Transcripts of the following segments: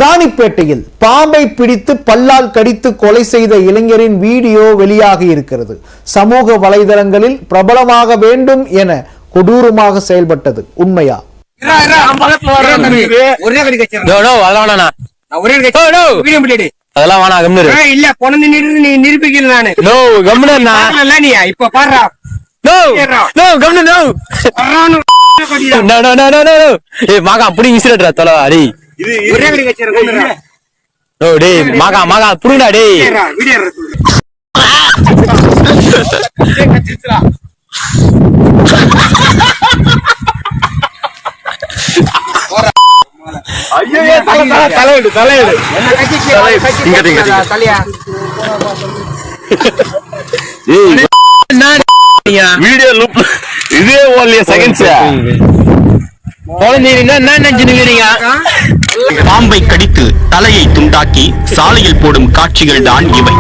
ராணிப்பேட்டையில் பாம்பை பிடித்து பல்லால் கடித்து கொலை செய்த இளைஞரின் வீடியோ வெளியாகி இருக்கிறது. சமூக வலைதளங்களில் பிரபலமாக வேண்டும் என கொடூரமாக செயல்பட்டது உண்மையா? பாம்பை கடித்து தலையை துண்டாக்கி சாலையில் போடும் காட்சிகள் தான் இவை.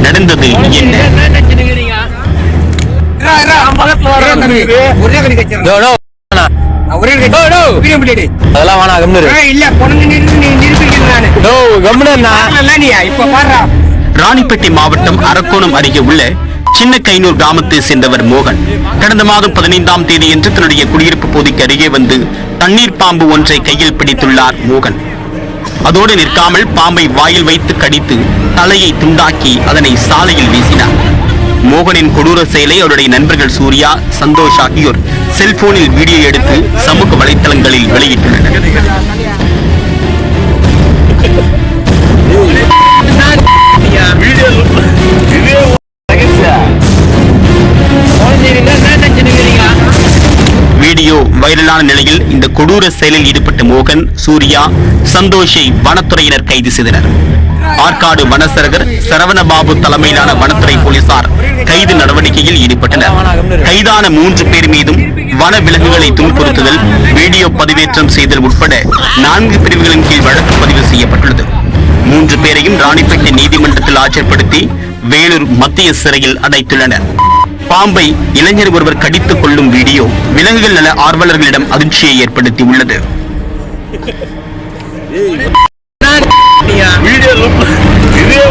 நடந்தது என்ன? ராணிப்பேட்டை மாவட்டம் அரக்கோணம் அருகே உள்ள சின்ன கைனூர் கிராமத்தை சேர்ந்தவர் மோகன் கடந்த மாதம் 15ஆம் தேதியன்று தன்னுடைய குடியிருப்பு பகுதிக்கு அருகே வந்து தண்ணீர் பாம்பு ஒன்றை கையில் பிடித்துள்ளார் மோகன். அதோடு நிற்காமல் பாம்பை வாயில் வைத்து கடித்து தலையை துண்டாக்கி அதனை சாலையில் வீசினார். மோகனின் கொடூர செயலை அவருடைய நண்பர்கள் சூர்யா, சந்தோஷ் ஆகியோர் செல்போனில் வீடியோ எடுத்து சமூக வலைத்தளங்களில் வெளியிட்டுள்ளனர். வீடியோ வைரலான நிலையில் இந்த கொடூர செயலில் ஈடுபட்ட மோகன், சூர்யா, சந்தோஷை வனத்துறையினர் கைது செய்தனர். ஆற்காடு வனசரகர் சரவணபாபு தலைமையிலான வனத்துறை போலீசார் கைது நடவடிக்கையில் ஈடுபட்டனர். கைதான 3 பேர் மீதும் வன விலங்குகளை துன்புறுத்துதல், வீடியோ பதிவேற்றம் செய்தல் உட்பட 4 பிரிவுகளின் கீழ் வழக்கு பதிவு செய்யப்பட்டுள்ளது. 3 பேரையும் ராணிப்பேட்டை நீதிமன்றத்தில் ஆஜர்படுத்தி வேலூர் மத்திய சிறையில் அடைத்துள்ளனர். பாம்பை இளைஞர் ஒருவர் கடித்துக் கொள்ளும் வீடியோ விலங்குகள் நல ஆர்வலர்களிடம் அதிர்ச்சியை ஏற்படுத்தி உள்ளது. வீடியோ